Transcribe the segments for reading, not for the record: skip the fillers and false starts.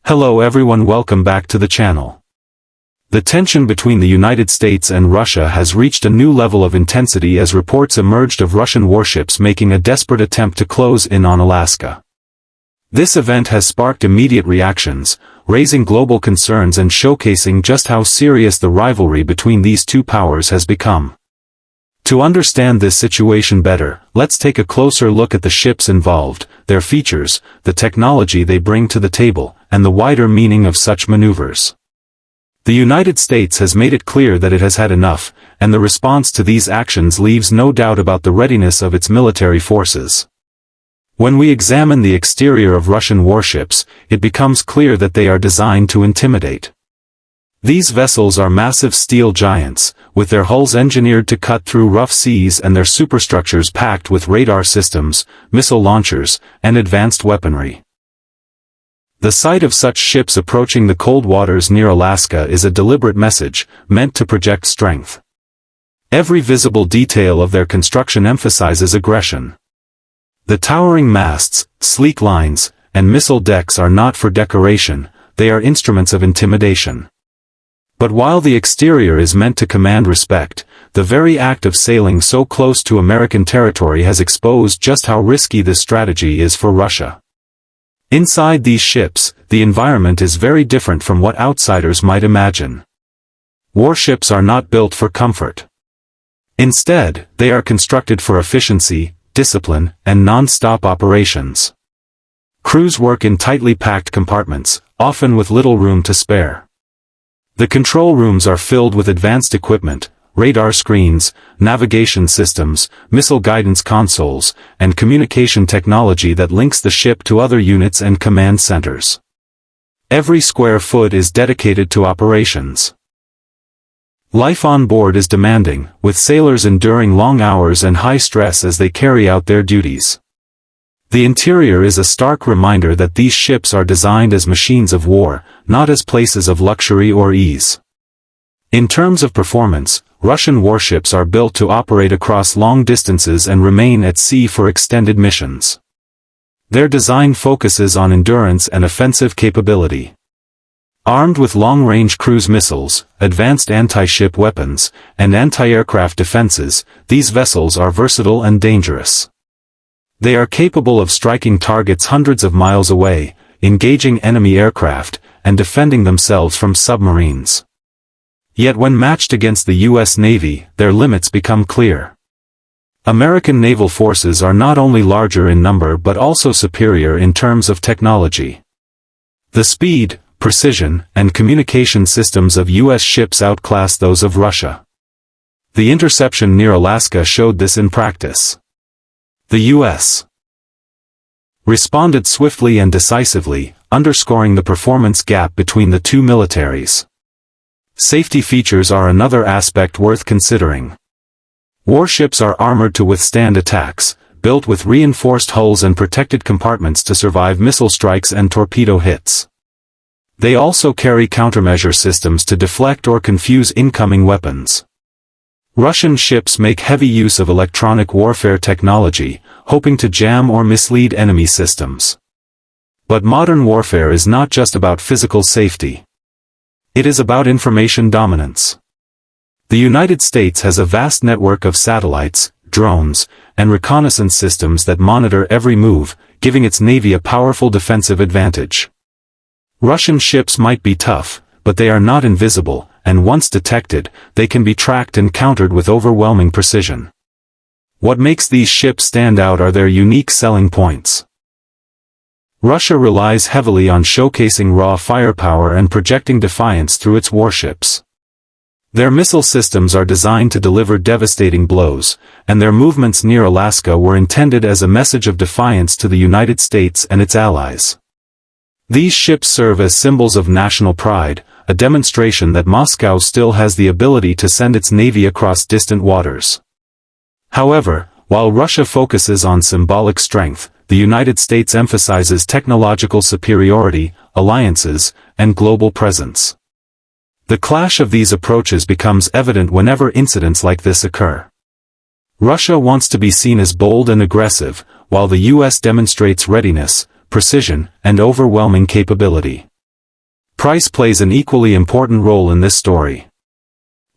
Hello everyone, welcome back to the channel. The tension between the United States and Russia has reached a new level of intensity as reports emerged of Russian warships making a desperate attempt to close in on Alaska. This event has sparked immediate reactions, raising global concerns and showcasing just how serious the rivalry between these two powers has become. To understand this situation better, let's take a closer look at the ships involved, their features, the technology they bring to the table, and the wider meaning of such maneuvers. The United States has made it clear that it has had enough, and the response to these actions leaves no doubt about the readiness of its military forces. When we examine the exterior of Russian warships, it becomes clear that they are designed to intimidate. These vessels are massive steel giants, with their hulls engineered to cut through rough seas and their superstructures packed with radar systems, missile launchers, and advanced weaponry. The sight of such ships approaching the cold waters near Alaska is a deliberate message, meant to project strength. Every visible detail of their construction emphasizes aggression. The towering masts, sleek lines, and missile decks are not for decoration, they are instruments of intimidation. But while the exterior is meant to command respect, the very act of sailing so close to American territory has exposed just how risky this strategy is for Russia. Inside these ships, the environment is very different from what outsiders might imagine. Warships are not built for comfort. Instead, they are constructed for efficiency, discipline, and non-stop operations. Crews work in tightly packed compartments, often with little room to spare. The control rooms are filled with advanced equipment, radar screens, navigation systems, missile guidance consoles, and communication technology that links the ship to other units and command centers. Every square foot is dedicated to operations. Life on board is demanding, with sailors enduring long hours and high stress as they carry out their duties. The interior is a stark reminder that these ships are designed as machines of war, not as places of luxury or ease. In terms of performance, Russian warships are built to operate across long distances and remain at sea for extended missions. Their design focuses on endurance and offensive capability. Armed with long-range cruise missiles, advanced anti-ship weapons, and anti-aircraft defenses, these vessels are versatile and dangerous. They are capable of striking targets hundreds of miles away, engaging enemy aircraft, and defending themselves from submarines. Yet when matched against the U.S. Navy, their limits become clear. American naval forces are not only larger in number but also superior in terms of technology. The speed, precision, and communication systems of U.S. ships outclass those of Russia. The interception near Alaska showed this in practice. The U.S. responded swiftly and decisively, underscoring the performance gap between the two militaries. Safety features are another aspect worth considering. Warships are armored to withstand attacks, built with reinforced hulls and protected compartments to survive missile strikes and torpedo hits. They also carry countermeasure systems to deflect or confuse incoming weapons. Russian ships make heavy use of electronic warfare technology, hoping to jam or mislead enemy systems. But modern warfare is not just about physical safety. It is about information dominance. The United States has a vast network of satellites, drones, and reconnaissance systems that monitor every move, giving its navy a powerful defensive advantage. Russian ships might be tough, but they are not invisible, and once detected, they can be tracked and countered with overwhelming precision. What makes these ships stand out are their unique selling points. Russia relies heavily on showcasing raw firepower and projecting defiance through its warships. Their missile systems are designed to deliver devastating blows, and their movements near Alaska were intended as a message of defiance to the United States and its allies. These ships serve as symbols of national pride, a demonstration that Moscow still has the ability to send its navy across distant waters. However, while Russia focuses on symbolic strength, the United States emphasizes technological superiority, alliances, and global presence. The clash of these approaches becomes evident whenever incidents like this occur. Russia wants to be seen as bold and aggressive, while the U.S. demonstrates readiness, precision, and overwhelming capability. Price plays an equally important role in this story.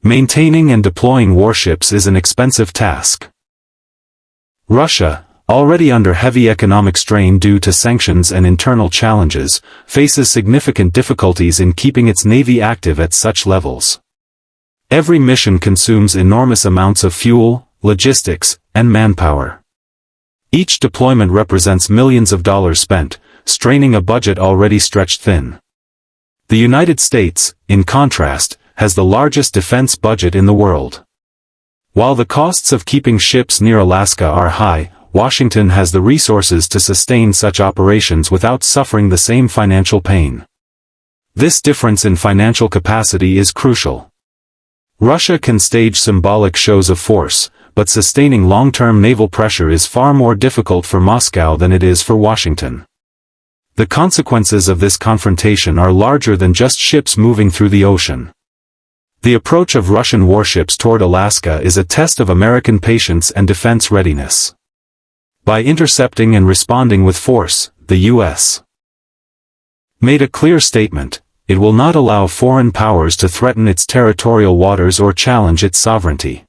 Maintaining and deploying warships is an expensive task. Russia, already under heavy economic strain due to sanctions and internal challenges, faces significant difficulties in keeping its navy active at such levels. Every mission consumes enormous amounts of fuel, logistics, and manpower. Each deployment represents millions of dollars spent, straining a budget already stretched thin. The United States, in contrast, has the largest defense budget in the world. While the costs of keeping ships near Alaska are high, Washington has the resources to sustain such operations without suffering the same financial pain. This difference in financial capacity is crucial. Russia can stage symbolic shows of force, but sustaining long-term naval pressure is far more difficult for Moscow than it is for Washington. The consequences of this confrontation are larger than just ships moving through the ocean. The approach of Russian warships toward Alaska is a test of American patience and defense readiness. By intercepting and responding with force, the U.S. made a clear statement: it will not allow foreign powers to threaten its territorial waters or challenge its sovereignty.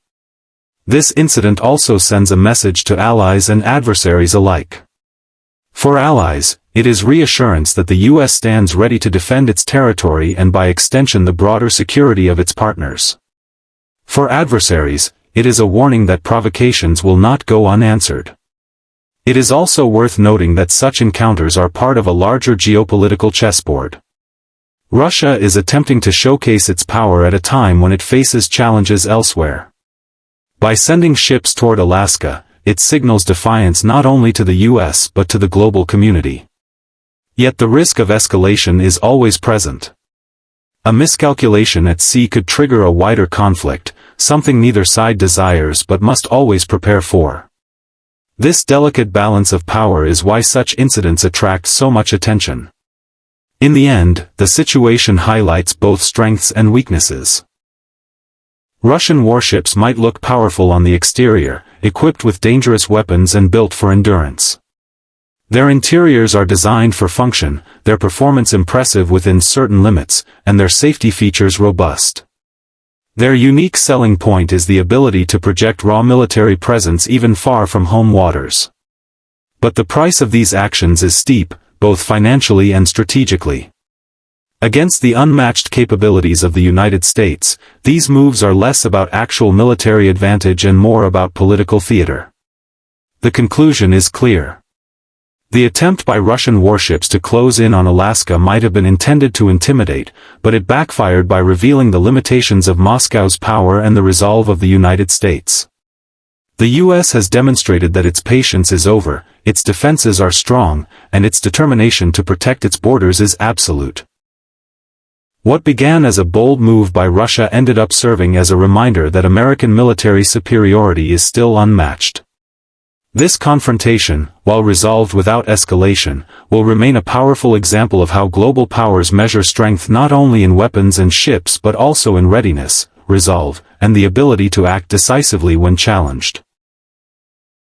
This incident also sends a message to allies and adversaries alike. For allies, it is reassurance that the U.S. stands ready to defend its territory and by extension the broader security of its partners. For adversaries, it is a warning that provocations will not go unanswered. It is also worth noting that such encounters are part of a larger geopolitical chessboard. Russia is attempting to showcase its power at a time when it faces challenges elsewhere. By sending ships toward Alaska, it signals defiance not only to the U.S. but to the global community. Yet the risk of escalation is always present. A miscalculation at sea could trigger a wider conflict, something neither side desires but must always prepare for. This delicate balance of power is why such incidents attract so much attention. In the end, the situation highlights both strengths and weaknesses. Russian warships might look powerful on the exterior, equipped with dangerous weapons and built for endurance. Their interiors are designed for function, their performance impressive within certain limits, and their safety features robust. Their unique selling point is the ability to project raw military presence even far from home waters. But the price of these actions is steep, both financially and strategically. Against the unmatched capabilities of the United States, these moves are less about actual military advantage and more about political theater. The conclusion is clear. The attempt by Russian warships to close in on Alaska might have been intended to intimidate, but it backfired by revealing the limitations of Moscow's power and the resolve of the United States. The U.S. has demonstrated that its patience is over, its defenses are strong, and its determination to protect its borders is absolute. What began as a bold move by Russia ended up serving as a reminder that American military superiority is still unmatched. This confrontation, while resolved without escalation, will remain a powerful example of how global powers measure strength not only in weapons and ships but also in readiness, resolve, and the ability to act decisively when challenged.